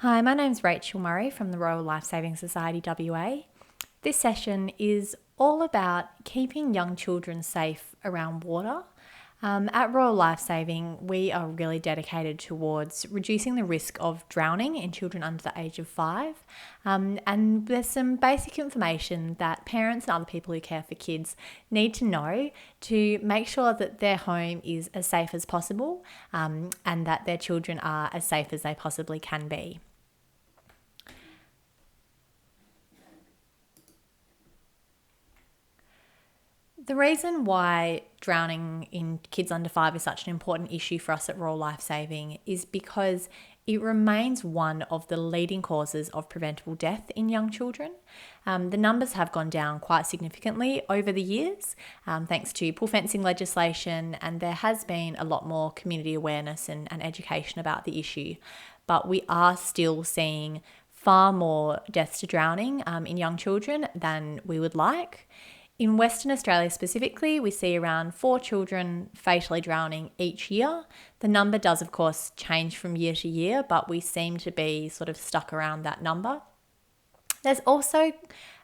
Hi, my name's Rachel Murray from the Royal Lifesaving Society WA. This session is all about keeping young children safe around water. At Royal Lifesaving, we are really dedicated towards reducing the risk of drowning in children under the age of 5. And there's some basic information that parents and other people who care for kids need to know to make sure that their home is as safe as possible and that their children are as safe as they possibly can be. The reason why drowning in kids under 5 is such an important issue for us at Royal Lifesaving is because it remains one of the leading causes of preventable death in young children. The numbers have gone down quite significantly over the years, thanks to pool fencing legislation, and there has been a lot more community awareness and education about the issue. But we are still seeing far more deaths to drowning in young children than we would like. In Western Australia specifically, we see around 4 children fatally drowning each year. The number does, of course, change from year to year, but we seem to be sort of stuck around that number. There's also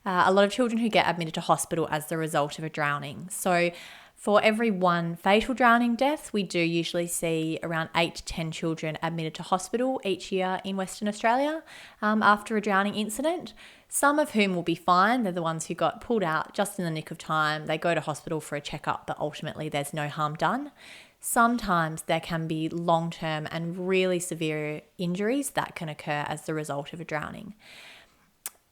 a lot of children who get admitted to hospital as the result of a drowning. So for every 1 fatal drowning death, we do usually see around 8 to 10 children admitted to hospital each year in Western Australia after a drowning incident. Some of whom will be fine. They're the ones who got pulled out just in the nick of time. They go to hospital for a checkup, but ultimately there's no harm done. Sometimes there can be long-term and really severe injuries that can occur as the result of a drowning.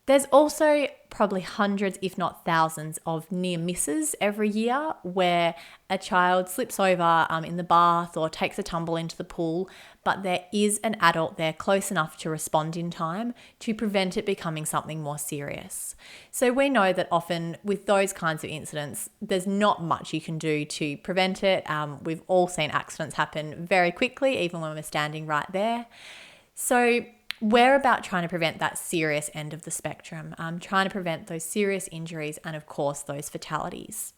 There's also probably hundreds, if not thousands, of near misses every year where a child slips over in the bath or takes a tumble into the pool, but there is an adult there close enough to respond in time to prevent it becoming something more serious. So we know that often with those kinds of incidents, there's not much you can do to prevent it. We've all seen accidents happen very quickly, even when we're standing right there. So we're about trying to prevent that serious end of the spectrum, trying to prevent those serious injuries and, of course, those fatalities.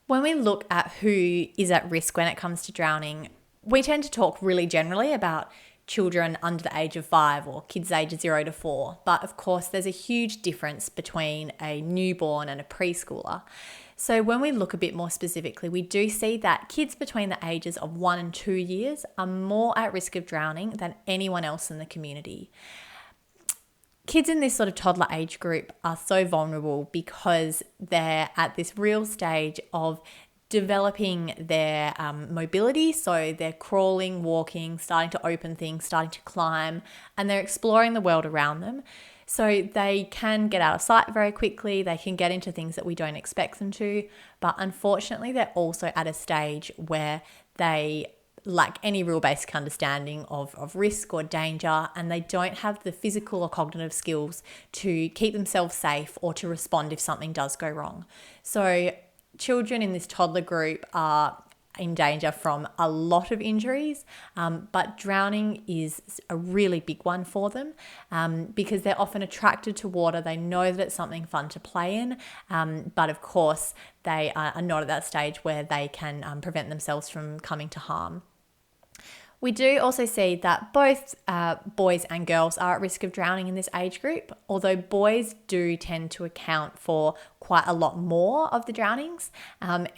When we look at who is at risk when it comes to drowning, we tend to talk really generally about children under the age of 5 or kids ages 0 to 4. But, of course, there's a huge difference between a newborn and a preschooler. So when we look a bit more specifically, we do see that kids between the ages of 1 and 2 years are more at risk of drowning than anyone else in the community. Kids in this sort of toddler age group are so vulnerable because they're at this real stage of developing their mobility. So they're crawling, walking, starting to open things, starting to climb, and they're exploring the world around them. So they can get out of sight very quickly. They can get into things that we don't expect them to. But unfortunately, they're also at a stage where they lack any real basic understanding of risk or danger, and they don't have the physical or cognitive skills to keep themselves safe or to respond if something does go wrong. So children in this toddler group are in danger from a lot of injuries, but drowning is a really big one for them because they're often attracted to water. They know that it's something fun to play in, but of course they are not at that stage where they can prevent themselves from coming to harm. We do also see that both boys and girls are at risk of drowning in this age group, although boys do tend to account for quite a lot more of the drownings.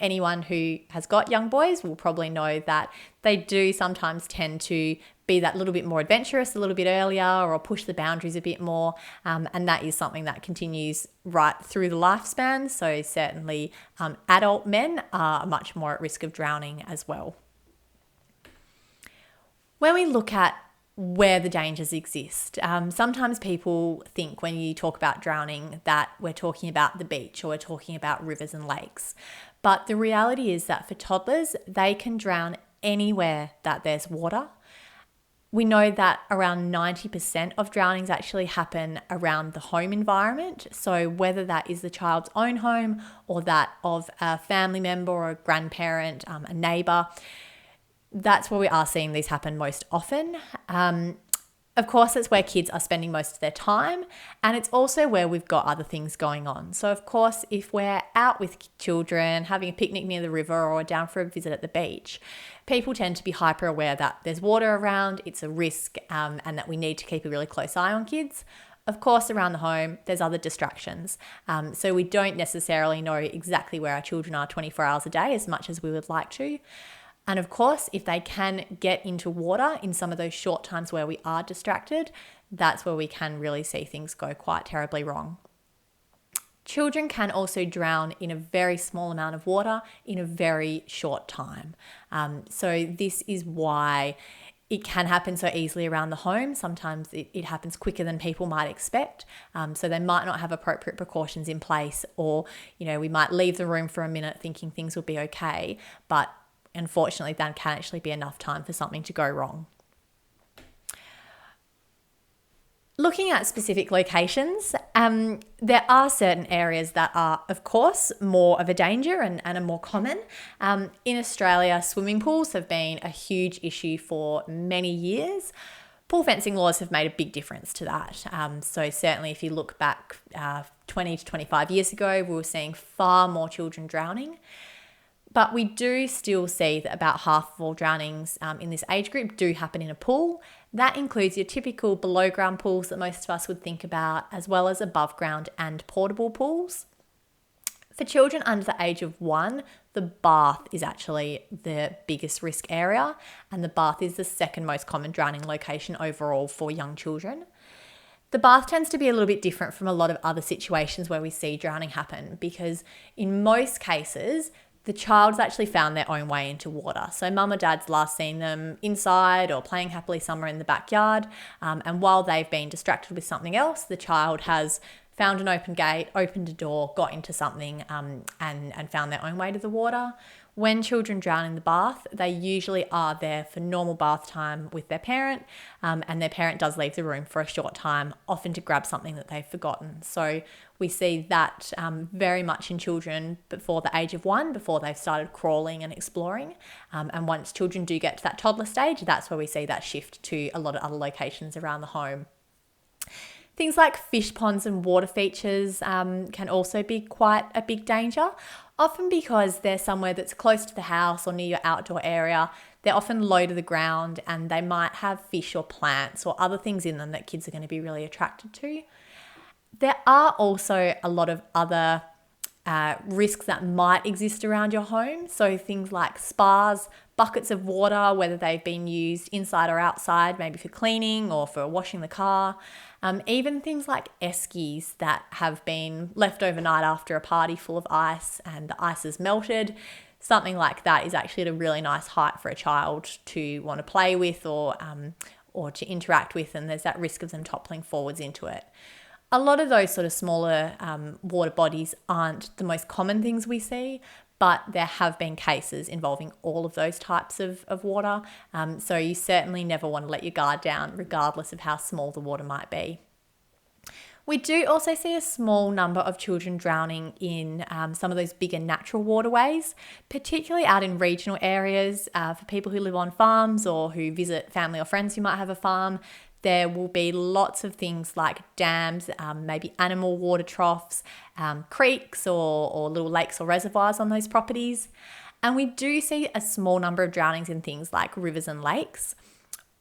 Anyone who has got young boys will probably know that they do sometimes tend to be that little bit more adventurous a little bit earlier or push the boundaries a bit more, and that is something that continues right through the lifespan. So certainly adult men are much more at risk of drowning as well. When we look at where the dangers exist, sometimes people think when you talk about drowning that we're talking about the beach or we're talking about rivers and lakes. But the reality is that for toddlers, they can drown anywhere that there's water. We know that around 90% of drownings actually happen around the home environment. So whether that is the child's own home or that of a family member or a grandparent, a neighbour, that's where we are seeing these happen most often. Of course, it's where kids are spending most of their time, and it's also where we've got other things going on. So, of course, if we're out with children, having a picnic near the river or down for a visit at the beach, people tend to be hyper aware that there's water around, it's a risk, and that we need to keep a really close eye on kids. Of course, around the home, there's other distractions. So we don't necessarily know exactly where our children are 24 hours a day as much as we would like to. And of course, if they can get into water in some of those short times where we are distracted, that's where we can really see things go quite terribly wrong. Children can also drown in a very small amount of water in a very short time. So this is why it can happen so easily around the home. Sometimes it happens quicker than people might expect. So they might not have appropriate precautions in place, or, we might leave the room for a minute thinking things will be okay. But unfortunately, that can actually be enough time for something to go wrong. Looking at specific locations, there are certain areas that are, of course, more of a danger and are more common. In Australia, swimming pools have been a huge issue for many years. Pool fencing laws have made a big difference to that. So certainly if you look back 20 to 25 years ago, we were seeing far more children drowning. But we do still see that about half of all drownings in this age group do happen in a pool. That includes your typical below ground pools that most of us would think about, as well as above ground and portable pools. For children under the age of 1, the bath is actually the biggest risk area, and the bath is the second most common drowning location overall for young children. The bath tends to be a little bit different from a lot of other situations where we see drowning happen, because in most cases, the child's actually found their own way into water. So mum or dad's last seen them inside or playing happily somewhere in the backyard. And while they've been distracted with something else, the child has found an open gate, opened a door, got into something, and found their own way to the water. When children drown in the bath, they usually are there for normal bath time with their parent, and their parent does leave the room for a short time, often to grab something that they've forgotten. So we see that very much in children before the age of 1, before they've started crawling and exploring. And once children do get to that toddler stage, that's where we see that shift to a lot of other locations around the home. Things like fish ponds and water features can also be quite a big danger, often because they're somewhere that's close to the house or near your outdoor area. They're often low to the ground, and they might have fish or plants or other things in them that kids are going to be really attracted to. There are also a lot of other risks that might exist around your home. So things like spas, buckets of water, whether they've been used inside or outside, maybe for cleaning or for washing the car. Even things like eskies that have been left overnight after a party full of ice and the ice has melted. Something like that is actually at a really nice height for a child to want to play with or to interact with, and there's that risk of them toppling forwards into it. A lot of those sort of smaller water bodies aren't the most common things we see, but there have been cases involving all of those types of water. So you certainly never want to let your guard down, regardless of how small the water might be. We do also see a small number of children drowning in some of those bigger natural waterways, particularly out in regional areas. For people who live on farms or who visit family or friends who might have a farm, there will be lots of things like dams, maybe animal water troughs, creeks or little lakes or reservoirs on those properties. And we do see a small number of drownings in things like rivers and lakes.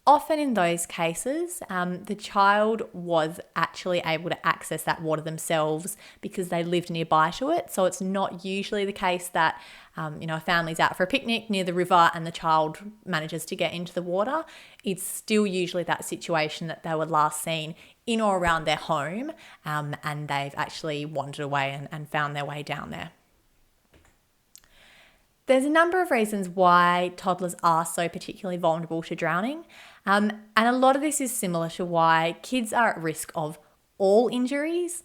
Often in those cases, the child was actually able to access that water themselves because they lived nearby to it. So it's not usually the case that a family's out for a picnic near the river and the child manages to get into the water. It's still usually that situation that they were last seen in or around their home, and they've actually wandered away and found their way down there. There's a number of reasons why toddlers are so particularly vulnerable to drowning. And a lot of this is similar to why kids are at risk of all injuries.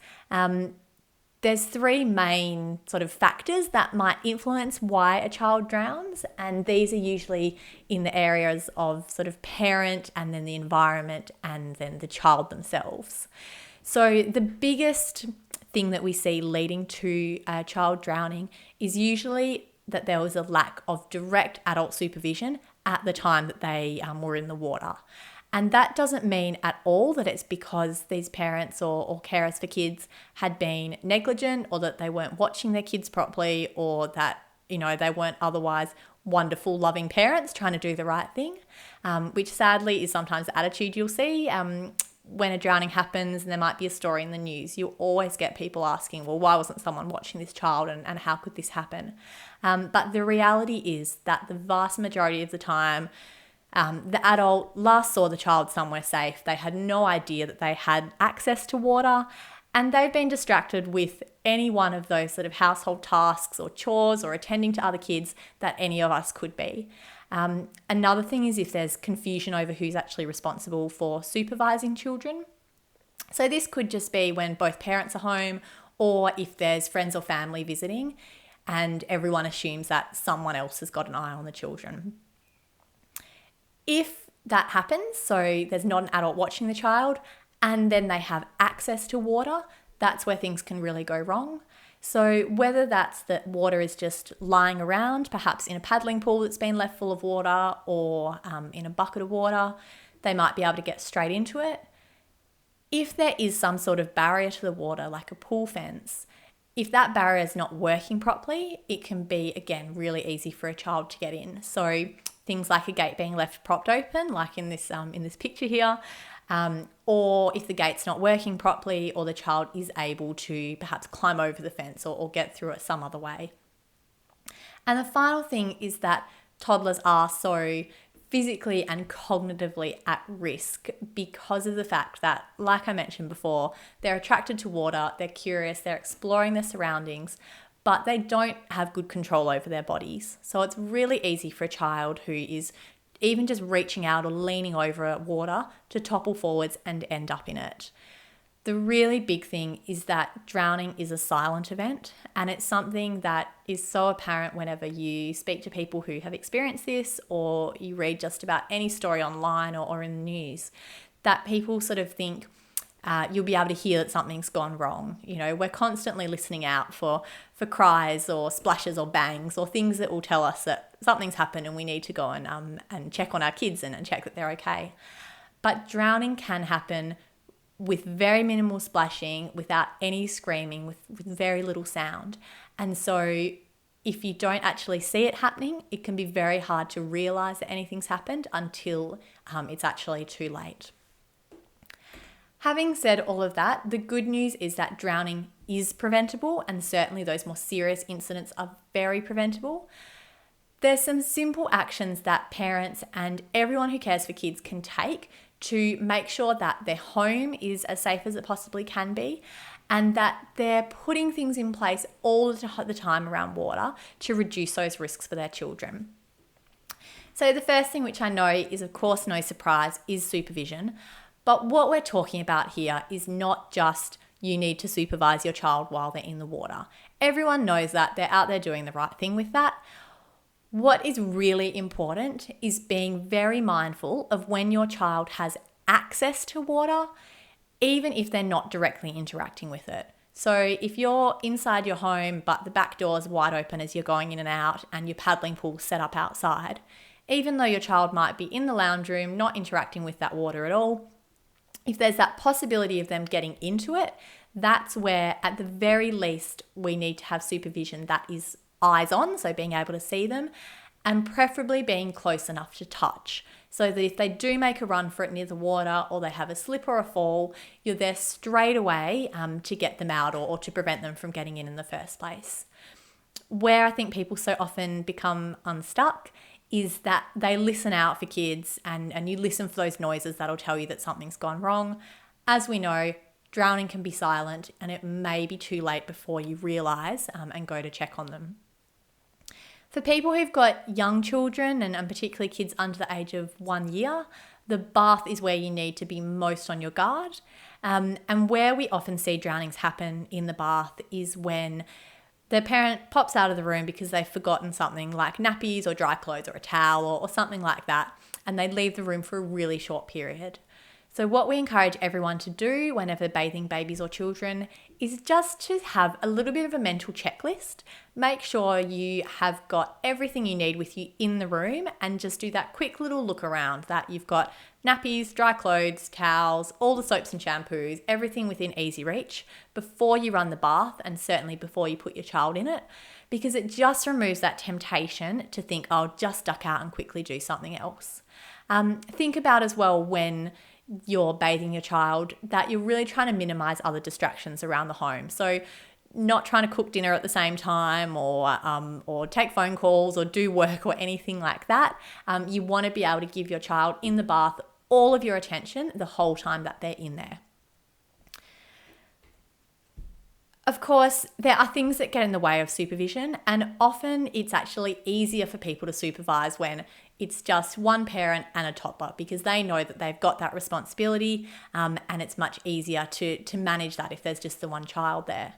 There's 3 main sort of factors that might influence why a child drowns, and these are usually in the areas of sort of parent and then the environment and then the child themselves. So the biggest thing that we see leading to a child drowning is usually that there was a lack of direct adult supervision at the time that they were in the water. And that doesn't mean at all that it's because these parents or carers for kids had been negligent, or that they weren't watching their kids properly, or that, they weren't otherwise wonderful, loving parents trying to do the right thing, which sadly is sometimes the attitude you'll see when a drowning happens and there might be a story in the news. You always get people asking, well, why wasn't someone watching this child, and how could this happen? But the reality is that the vast majority of the time, the adult last saw the child somewhere safe. They had no idea that they had access to water, and they've been distracted with any one of those sort of household tasks or chores or attending to other kids that any of us could be. Another thing is if there's confusion over who's actually responsible for supervising children. So this could just be when both parents are home, or if there's friends or family visiting and everyone assumes that someone else has got an eye on the children. If that happens, so there's not an adult watching the child and then they have access to water, that's where things can really go wrong. So whether that's that water is just lying around, perhaps in a paddling pool that's been left full of water, or in a bucket of water, they might be able to get straight into it. If there is some sort of barrier to the water, like a pool fence, if that barrier is not working properly, it can be, again, really easy for a child to get in. So things like a gate being left propped open, like in this picture here, or if the gate's not working properly, or the child is able to perhaps climb over the fence or get through it some other way. And the final thing is that toddlers are so physically and cognitively at risk because of the fact that, like I mentioned before, they're attracted to water, they're curious, they're exploring their surroundings, but they don't have good control over their bodies. So it's really easy for a child who is even just reaching out or leaning over water to topple forwards and end up in it. The really big thing is that drowning is a silent event, and it's something that is so apparent whenever you speak to people who have experienced this, or you read just about any story online or in the news, that people sort of think you'll be able to hear that something's gone wrong. We're constantly listening out for cries or splashes or bangs or things that will tell us that something's happened and we need to go and check on our kids and check that they're okay. But drowning can happen with very minimal splashing, without any screaming, with very little sound. And so if you don't actually see it happening, it can be very hard to realise that anything's happened until it's actually too late. Having said all of that, the good news is that drowning is preventable, and certainly those more serious incidents are very preventable. There's some simple actions that parents and everyone who cares for kids can take to make sure that their home is as safe as it possibly can be, and that they're putting things in place all the time around water to reduce those risks for their children. So the first thing, which I know is of course no surprise, is supervision. But what we're talking about here is not just you need to supervise your child while they're in the water. Everyone knows that. They're out there doing the right thing with that. What is really important is being very mindful of when your child has access to water, even if they're not directly interacting with it. So if you're inside your home, but the back door is wide open as you're going in and out, and your paddling pool set up outside, even though your child might be in the lounge room, not interacting with that water at all, if there's that possibility of them getting into it, that's where at the very least we need to have supervision that is eyes on, so being able to see them, and preferably being close enough to touch, so that if they do make a run for it near the water, or they have a slip or a fall, you're there straight away to get them out or to prevent them from getting in the first place. Where I think people so often become unstuck is that they listen out for kids, and you listen for those noises that'll tell you that something's gone wrong. As we know, drowning can be silent, and it may be too late before you realise and go to check on them. For people who've got young children, and particularly kids under the age of 1 year, the bath is where you need to be most on your guard. And where we often see drownings happen in the bath is when the parent pops out of the room because they've forgotten something like nappies or dry clothes or a towel or something like that, and they leave the room for a really short period. So what we encourage everyone to do whenever bathing babies or children is just to have a little bit of a mental checklist. Make sure you have got everything you need with you in the room, and just do that quick little look around, that you've got nappies, dry clothes, towels, all the soaps and shampoos, everything within easy reach before you run the bath, and certainly before you put your child in it, because it just removes that temptation to think, oh, I'll just duck out and quickly do something else. Think about as well when you're bathing your child that you're really trying to minimize other distractions around the home. So not trying to cook dinner at the same time or take phone calls or do work or anything like that. You want to be able to give your child in the bath all of your attention the whole time that they're in there. Of course, there are things that get in the way of supervision, and often it's actually easier for people to supervise when it's just one parent and a toddler, because they know that they've got that responsibility, and it's much easier to manage that if there's just the one child there.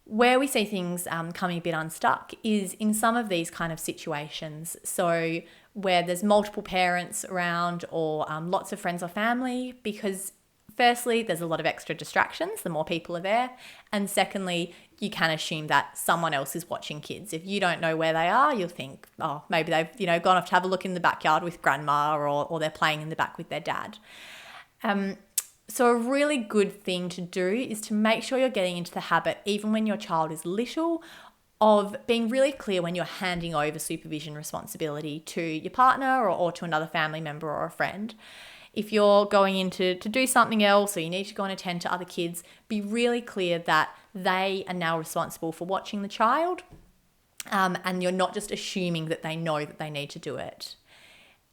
Where we see things coming a bit unstuck is in some of these kind of situations. So where there's multiple parents around or lots of friends or family, because firstly, there's a lot of extra distractions the more people are there. And secondly, you can assume that someone else is watching kids. If you don't know where they are, you'll think, oh, maybe they've gone off to have a look in the backyard with grandma, or they're playing in the back with their dad. So a really good thing to do is to make sure you're getting into the habit, even when your child is little, of being really clear when you're handing over supervision responsibility to your partner or to another family member or a friend. If you're going in to do something else, or you need to go and attend to other kids, be really clear that they are now responsible for watching the child, and you're not just assuming that they know that they need to do it.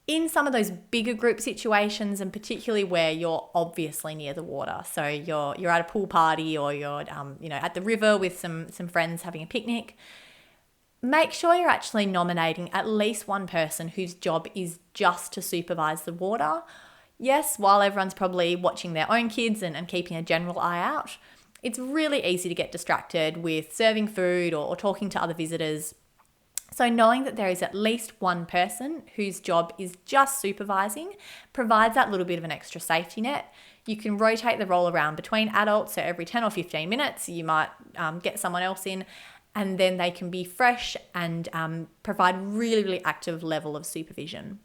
In some of those bigger group situations, and particularly where you're obviously near the water, so you're at a pool party or you're at the river with some friends having a picnic, make sure you're actually nominating at least one person whose job is just to supervise the water. Yes, while everyone's probably watching their own kids and keeping a general eye out, it's really easy to get distracted with serving food or talking to other visitors. So knowing that there is at least one person whose job is just supervising provides that little bit of an extra safety net. You can rotate the role around between adults, so every 10 or 15 minutes you might get someone else in, and then they can be fresh and provide really, really active level of supervision.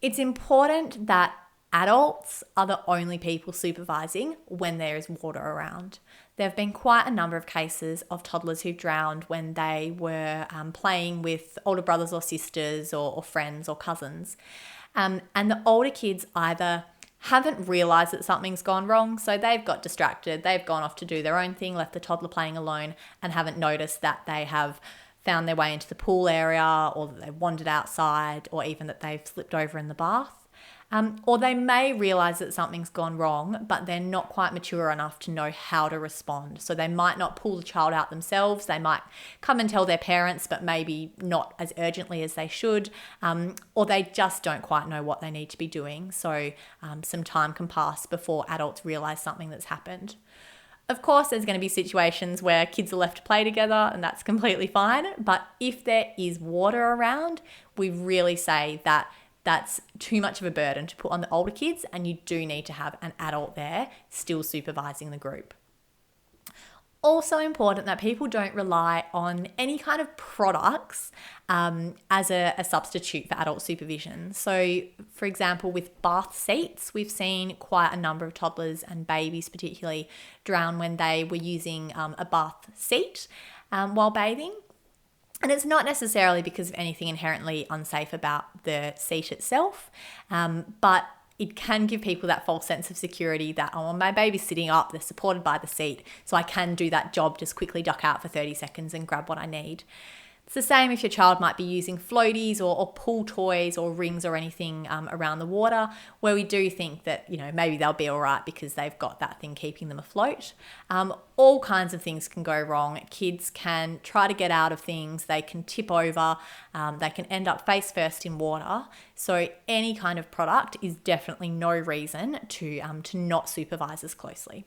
It's important that adults are the only people supervising when there is water around. There have been quite a number of cases of toddlers who've drowned when they were playing with older brothers or sisters or friends or cousins. And the older kids either haven't realised that something's gone wrong, so they've got distracted, they've gone off to do their own thing, left the toddler playing alone, and haven't noticed that they have found their way into the pool area, or that they've wandered outside, or even that they've slipped over in the bath. Or they may realise that something's gone wrong, but they're not quite mature enough to know how to respond. So they might not pull the child out themselves. They might come and tell their parents, but maybe not as urgently as they should. Or they just don't quite know what they need to be doing. So some time can pass before adults realise something that's happened. Of course, there's going to be situations where kids are left to play together, and that's completely fine. But if there is water around, we really say that that's too much of a burden to put on the older kids, and you do need to have an adult there still supervising the group. Also important that people don't rely on any kind of products as a substitute for adult supervision. So, for example, with bath seats, we've seen quite a number of toddlers and babies particularly drown when they were using a bath seat while bathing. And it's not necessarily because of anything inherently unsafe about the seat itself, but it can give people that false sense of security that, oh, my baby's sitting up, they're supported by the seat, so I can do that job, just quickly duck out for 30 seconds and grab what I need. It's the same if your child might be using floaties or pool toys or rings or anything around the water, where we do think that, maybe they'll be all right because they've got that thing keeping them afloat. All kinds of things can go wrong. Kids can try to get out of things. They can tip over. They can end up face first in water. So any kind of product is definitely no reason to not supervise as closely.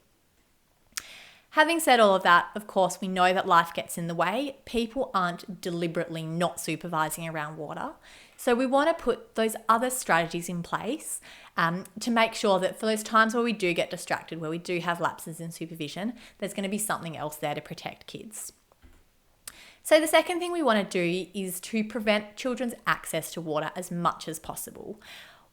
Having said all of that, of course, we know that life gets in the way. People aren't deliberately not supervising around water. So we want to put those other strategies in place to make sure that for those times where we do get distracted, where we do have lapses in supervision, there's going to be something else there to protect kids. So the second thing we want to do is to prevent children's access to water as much as possible.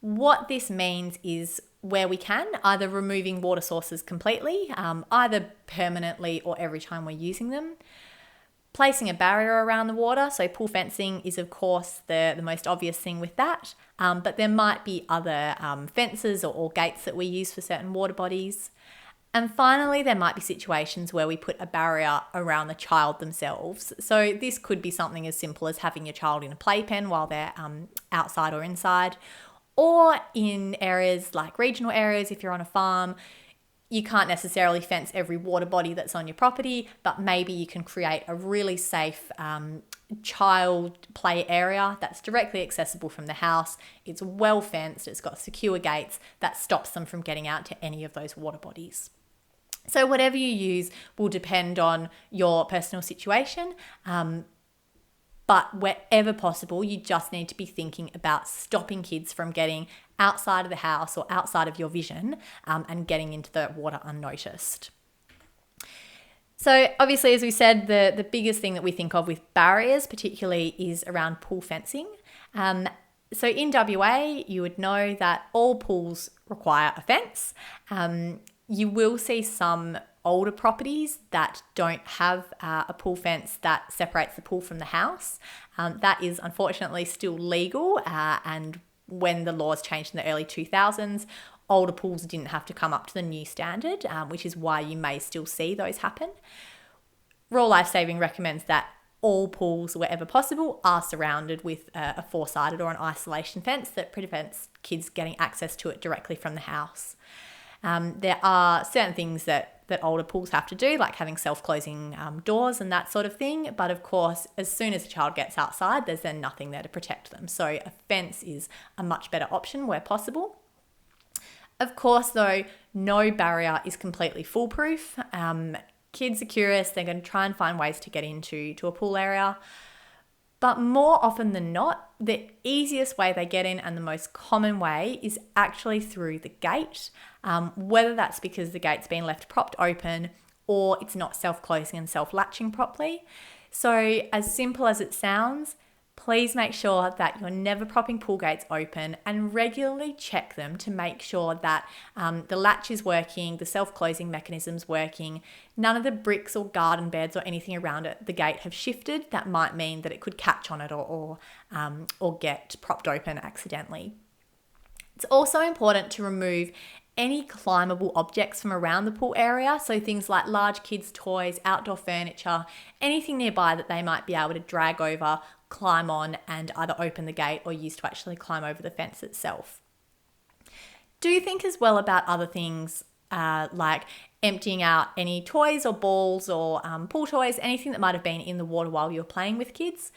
What this means is, where we can, either removing water sources completely, either permanently or every time we're using them. Placing a barrier around the water, so pool fencing is of course the most obvious thing with that, but there might be other fences or gates that we use for certain water bodies. And finally, there might be situations where we put a barrier around the child themselves. So this could be something as simple as having your child in a playpen while they're outside or inside, or in areas like regional areas, if you're on a farm, you can't necessarily fence every water body that's on your property, but maybe you can create a really safe child play area that's directly accessible from the house. It's well fenced, it's got secure gates that stops them from getting out to any of those water bodies. So whatever you use will depend on your personal situation, but wherever possible, you just need to be thinking about stopping kids from getting outside of the house or outside of your vision and getting into the water unnoticed. So obviously, as we said, the biggest thing that we think of with barriers particularly is around pool fencing. So in WA, you would know that all pools require a fence. You will see some older properties that don't have a pool fence that separates the pool from the house. That is unfortunately still legal, and when the laws changed in the early 2000s, older pools didn't have to come up to the new standard, which is why you may still see those happen. Rural Lifesaving recommends that all pools, wherever possible, are surrounded with a four-sided or an isolation fence that prevents kids getting access to it directly from the house. There are certain things that older pools have to do, like having self-closing doors and that sort of thing. But of course, as soon as a child gets outside, there's then nothing there to protect them. So a fence is a much better option where possible. Of course, though, no barrier is completely foolproof. Kids are curious. They're going to try and find ways to get into a pool area. But more often than not, the easiest way they get in and the most common way is actually through the gate, whether that's because the gate's been left propped open or it's not self-closing and self-latching properly. So as simple as it sounds, please make sure that you're never propping pool gates open and regularly check them to make sure that the latch is working, the self-closing mechanism's working, none of the bricks or garden beds or anything around it, the gate have shifted. That might mean that it could catch on it or get propped open accidentally. It's also important to remove any climbable objects from around the pool area, so things like large kids' toys, outdoor furniture, anything nearby that they might be able to drag over, climb on, and either open the gate or use to actually climb over the fence itself. Do think as well about other things like emptying out any toys or balls or pool toys, anything that might have been in the water while you're playing with kids,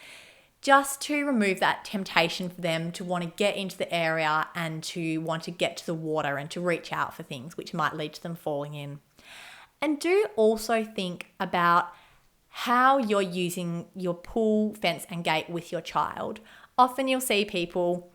just to remove that temptation for them to want to get into the area and to want to get to the water and to reach out for things which might lead to them falling in. And do also think about how you're using your pool, fence and gate with your child. Often you'll see people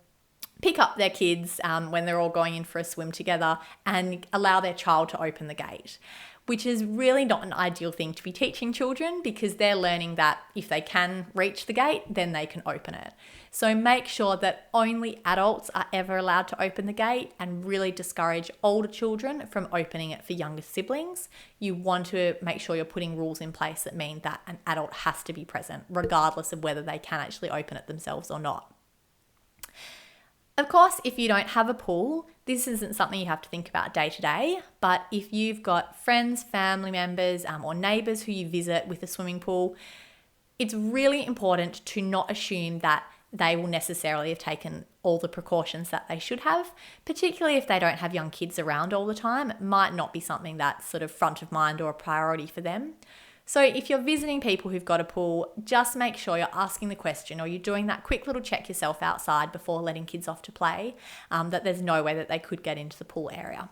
pick up their kids when they're all going in for a swim together and allow their child to open the gate, which is really not an ideal thing to be teaching children, because they're learning that if they can reach the gate, then they can open it. So make sure that only adults are ever allowed to open the gate, and really discourage older children from opening it for younger siblings. You want to make sure you're putting rules in place that mean that an adult has to be present, regardless of whether they can actually open it themselves or not. Of course, if you don't have a pool, this isn't something you have to think about day to day, but if you've got friends, family members, or neighbours who you visit with a swimming pool, it's really important to not assume that they will necessarily have taken all the precautions that they should have, particularly if they don't have young kids around all the time. It might not be something that's sort of front of mind or a priority for them. So if you're visiting people who've got a pool, just make sure you're asking the question, or you're doing that quick little check yourself outside before letting kids off to play, that there's no way that they could get into the pool area.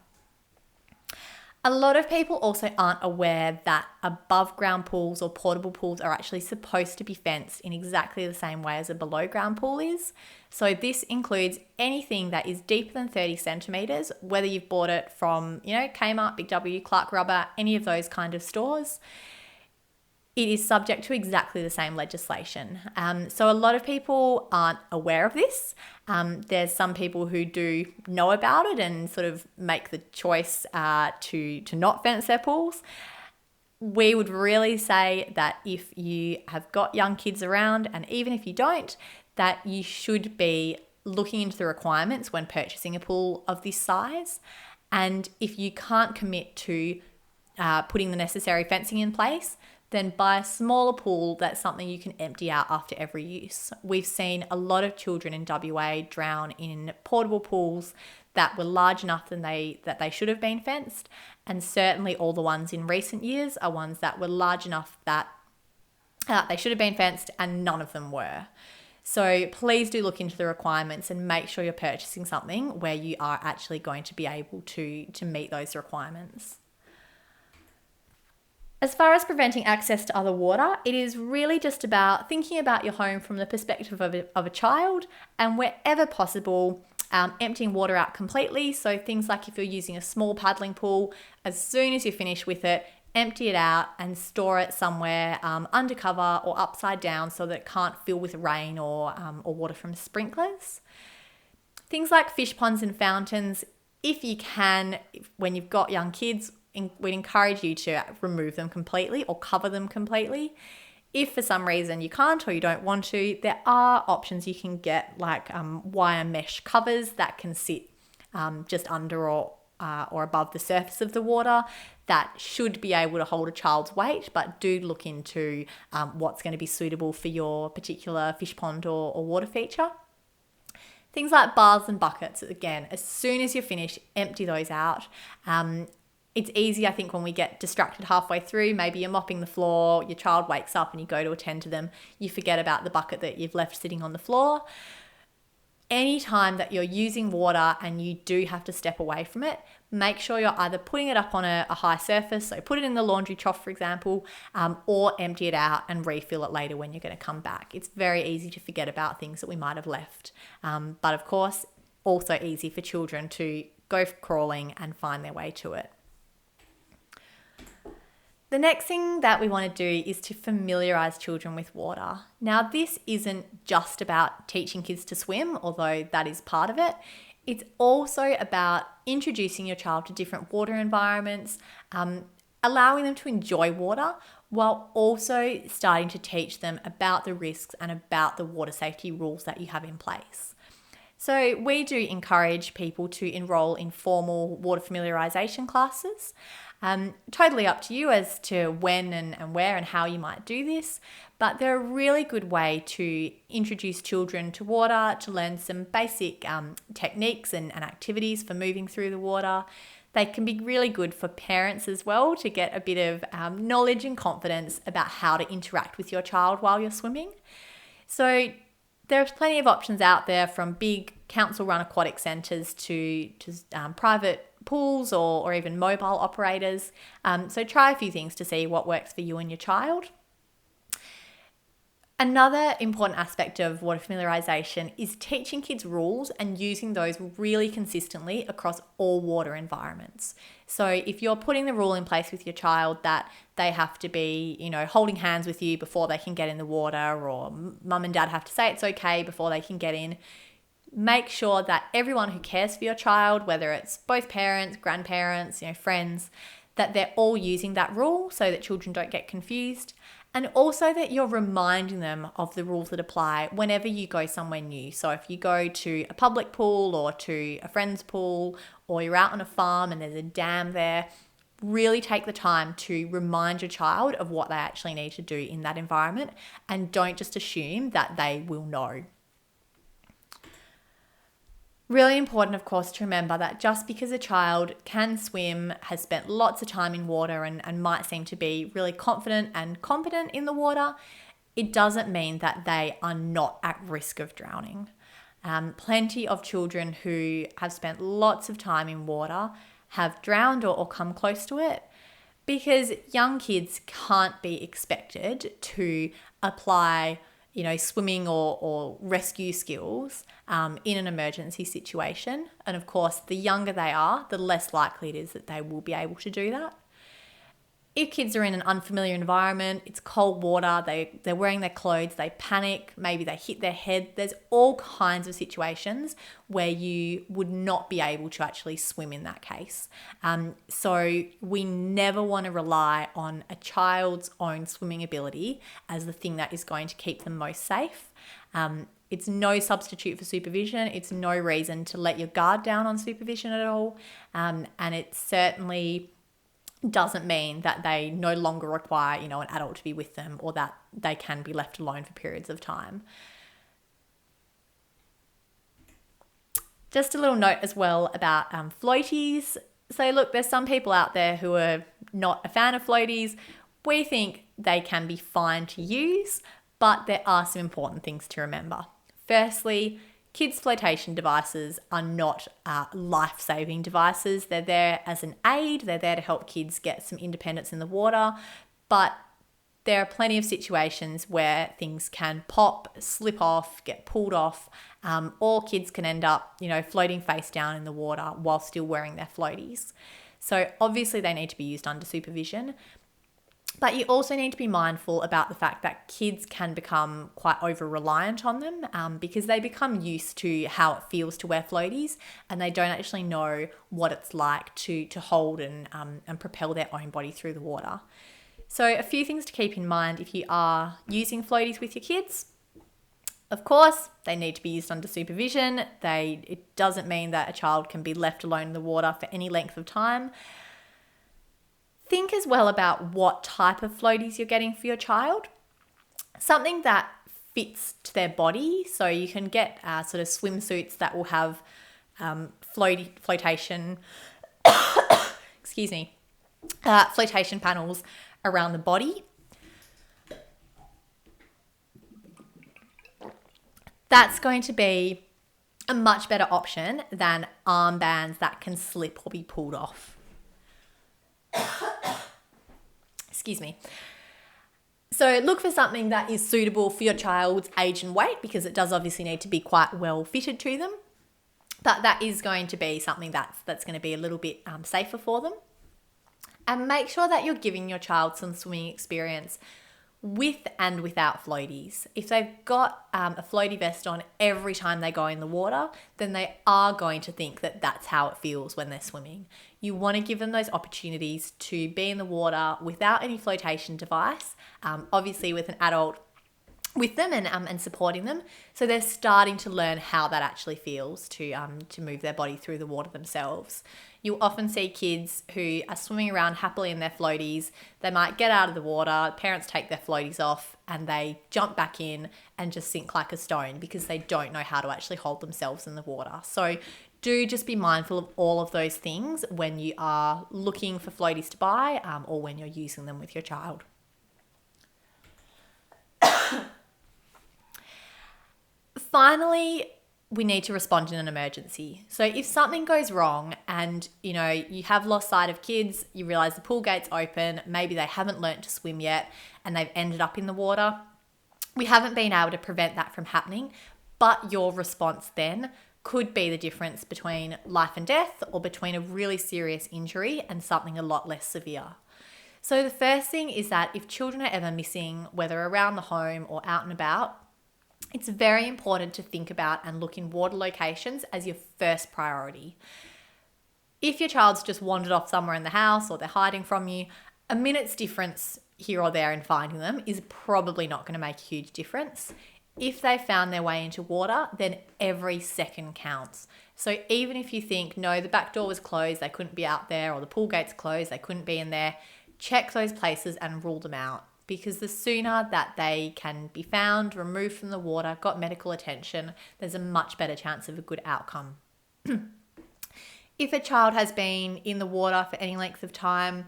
A lot of people also aren't aware that above ground pools or portable pools are actually supposed to be fenced in exactly the same way as a below ground pool is. So this includes anything that is deeper than 30 centimetres, whether you've bought it from, Kmart, Big W, Clark Rubber, any of those kind of stores. it is subject to exactly the same legislation. So a lot of people aren't aware of this. There's some people who do know about it and sort of make the choice to not fence their pools. We would really say that if you have got young kids around, and even if you don't, that you should be looking into the requirements when purchasing a pool of this size. And if you can't commit to putting the necessary fencing in place, then buy a smaller pool that's something you can empty out after every use. We've seen a lot of children in WA drown in portable pools that were large enough that they should have been fenced, and certainly all the ones in recent years are ones that were large enough that they should have been fenced, and none of them were. So please do look into the requirements and make sure you're purchasing something where you are actually going to be able to meet those requirements. As far as preventing access to other water, it is really just about thinking about your home from the perspective of a child, and wherever possible, emptying water out completely. So things like if you're using a small paddling pool, as soon as you finish with it, empty it out and store it somewhere undercover or upside down so that it can't fill with rain or water from sprinklers. Things like fish ponds and fountains, if you can, when you've got young kids, we'd encourage you to remove them completely or cover them completely. If for some reason you can't or you don't want to, there are options you can get, like wire mesh covers that can sit just under or above the surface of the water, that should be able to hold a child's weight, but do look into what's going to be suitable for your particular fish pond or water feature. Things like baths and buckets, again, as soon as you're finished, empty those out. It's easy, I think, when we get distracted halfway through. Maybe you're mopping the floor, your child wakes up and you go to attend to them. You forget about the bucket that you've left sitting on the floor. Anytime that you're using water and you do have to step away from it, make sure you're either putting it up on a high surface, so put it in the laundry trough, for example, or empty it out and refill it later when you're going to come back. It's very easy to forget about things that we might have left. But of course, also easy for children to go crawling and find their way to it. The next thing that we want to do is to familiarise children with water. Now, this isn't just about teaching kids to swim, although that is part of it. It's also about introducing your child to different water environments, allowing them to enjoy water, while also starting to teach them about the risks and about the water safety rules that you have in place. So we do encourage people to enrol in formal water familiarisation classes. Totally up to you as to when and where and how you might do this, but they're a really good way to introduce children to water, to learn some basic techniques and activities for moving through the water. They can be really good for parents as well to get a bit of knowledge and confidence about how to interact with your child while you're swimming. So there's plenty of options out there, from big council-run aquatic centres to private pools or even mobile operators. So try a few things to see what works for you and your child. Another important aspect of water familiarisation is teaching kids rules and using those really consistently across all water environments. So if you're putting the rule in place with your child that they have to be, holding hands with you before they can get in the water, or mum and dad have to say it's okay before they can get in, make sure that everyone who cares for your child, whether it's both parents, grandparents, friends, that they're all using that rule so that children don't get confused. And also that you're reminding them of the rules that apply whenever you go somewhere new. So if you go to a public pool or to a friend's pool, or you're out on a farm and there's a dam there, really take the time to remind your child of what they actually need to do in that environment, and don't just assume that they will know. Really important, of course, to remember that just because a child can swim, has spent lots of time in water and might seem to be really confident and competent in the water, it doesn't mean that they are not at risk of drowning. Plenty of children who have spent lots of time in water have drowned or come close to it, because young kids can't be expected to apply swimming or rescue skills in an emergency situation. And of course, the younger they are, the less likely it is that they will be able to do that. If kids are in an unfamiliar environment, it's cold water, they're wearing their clothes, they panic, maybe they hit their head. There's all kinds of situations where you would not be able to actually swim in that case. So we never want to rely on a child's own swimming ability as the thing that is going to keep them most safe. It's no substitute for supervision. It's no reason to let your guard down on supervision at all. And it certainly doesn't mean that they no longer require, an adult to be with them, or that they can be left alone for periods of time. Just a little note as well about floaties. So look, there's some people out there who are not a fan of floaties. We think they can be fine to use, but there are some important things to remember. Firstly, kids' flotation devices are not life-saving devices. They're there as an aid. They're there to help kids get some independence in the water. But there are plenty of situations where things can pop, slip off, get pulled off, or kids can end up, floating face down in the water while still wearing their floaties. So obviously they need to be used under supervision. But you also need to be mindful about the fact that kids can become quite over-reliant on them because they become used to how it feels to wear floaties, and they don't actually know what it's like to hold and propel their own body through the water. So a few things to keep in mind if you are using floaties with your kids. Of course, they need to be used under supervision. It doesn't mean that a child can be left alone in the water for any length of time. Think as well about what type of floaties you're getting for your child. Something that fits to their body. So you can get sort of swimsuits that will have flotation, flotation panels around the body. That's going to be a much better option than armbands that can slip or be pulled off. Excuse me. So look for something that is suitable for your child's age and weight, because it does obviously need to be quite well fitted to them. But that is going to be something that's going to be a little bit safer for them. And make sure that you're giving your child some swimming experience with and without floaties. If they've got a floaty vest on every time they go in the water, then they are going to think that that's how it feels when they're swimming. You want to give them those opportunities to be in the water without any flotation device, obviously with an adult with them and supporting them. So they're starting to learn how that actually feels to move their body through the water themselves. You'll often see kids who are swimming around happily in their floaties. They might get out of the water, parents take their floaties off, and they jump back in and just sink like a stone because they don't know how to actually hold themselves in the water. So do just be mindful of all of those things when you are looking for floaties to buy or when you're using them with your child. Finally, we need to respond in an emergency. So if something goes wrong and, you have lost sight of kids, you realize the pool gate's open, maybe they haven't learnt to swim yet and they've ended up in the water, we haven't been able to prevent that from happening, but your response then could be the difference between life and death or between a really serious injury and something a lot less severe. So the first thing is that if children are ever missing, whether around the home or out and about, it's very important to think about and look in water locations as your first priority. If your child's just wandered off somewhere in the house or they're hiding from you, a minute's difference here or there in finding them is probably not going to make a huge difference. If they found their way into water, then every second counts. So even if you think, no, the back door was closed, they couldn't be out there, or the pool gate's closed, they couldn't be in there, check those places and rule them out. Because the sooner that they can be found, removed from the water, got medical attention, there's a much better chance of a good outcome. If a child has been in the water for any length of time,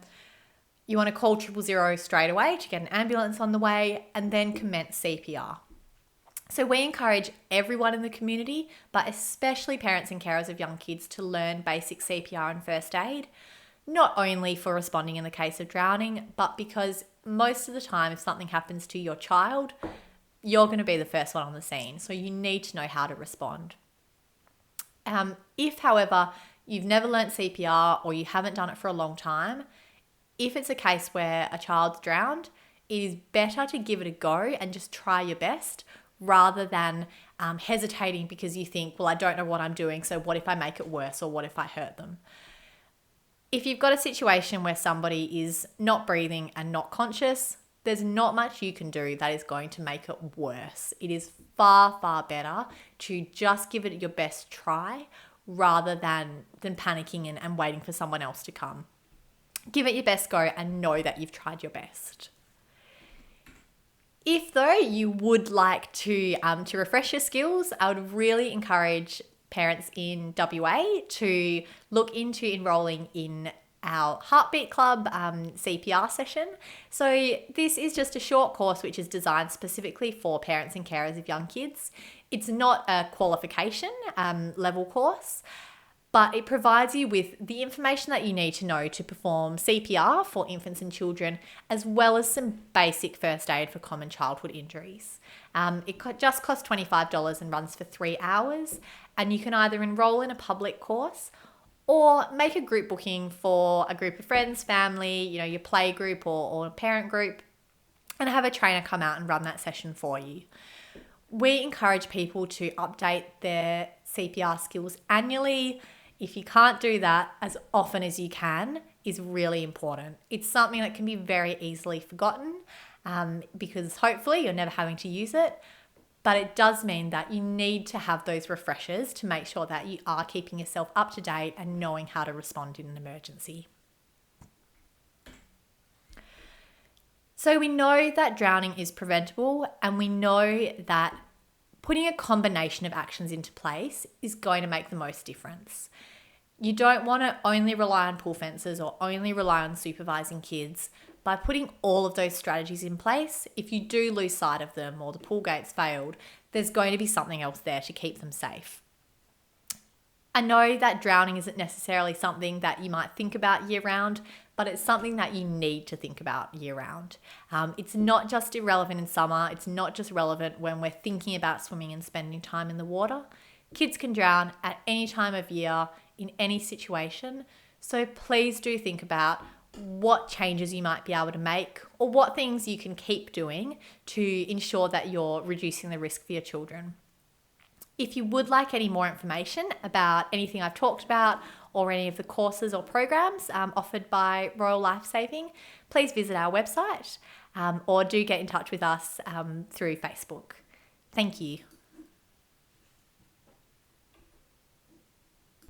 you want to call 000 straight away to get an ambulance on the way and then commence CPR. So we encourage everyone in the community, but especially parents and carers of young kids, to learn basic CPR and first aid, not only for responding in the case of drowning, but because most of the time if something happens to your child, you're going to be the first one on the scene. So you need to know how to respond. If, however, you've never learnt CPR or you haven't done it for a long time, if it's a case where a child's drowned, it is better to give it a go and just try your best rather than hesitating because you think, well, I don't know what I'm doing, so what if I make it worse or what if I hurt them? If you've got a situation where somebody is not breathing and not conscious, there's not much you can do that is going to make it worse. It is far, far better to just give it your best try rather than panicking and waiting for someone else to come. Give it your best go and know that you've tried your best. If though you would like to refresh your skills, I would really encourage parents in WA to look into enrolling in our Heartbeat Club CPR session. So this is just a short course which is designed specifically for parents and carers of young kids. It's not a qualification level course, but it provides you with the information that you need to know to perform CPR for infants and children, as well as some basic first aid for common childhood injuries. It just costs $25 and runs for 3 hours, and you can either enroll in a public course or make a group booking for a group of friends, family, your play group or parent group, and have a trainer come out and run that session for you. We encourage people to update their CPR skills annually. If you can't do that, as often as you can is really important. It's something that can be very easily forgotten because hopefully you're never having to use it. But it does mean that you need to have those refreshers to make sure that you are keeping yourself up to date and knowing how to respond in an emergency. So we know that drowning is preventable, and we know that putting a combination of actions into place is going to make the most difference. You don't want to only rely on pool fences or only rely on supervising kids. By putting all of those strategies in place, if you do lose sight of them or the pool gates failed, there's going to be something else there to keep them safe. I know that drowning isn't necessarily something that you might think about year round, but it's something that you need to think about year round. It's not just irrelevant in summer. It's not just relevant when we're thinking about swimming and spending time in the water. Kids can drown at any time of year, in any situation. So please do think about what changes you might be able to make or what things you can keep doing to ensure that you're reducing the risk for your children. If you would like any more information about anything I've talked about or any of the courses or programs offered by Royal Lifesaving, please visit our website or do get in touch with us through Facebook. Thank you.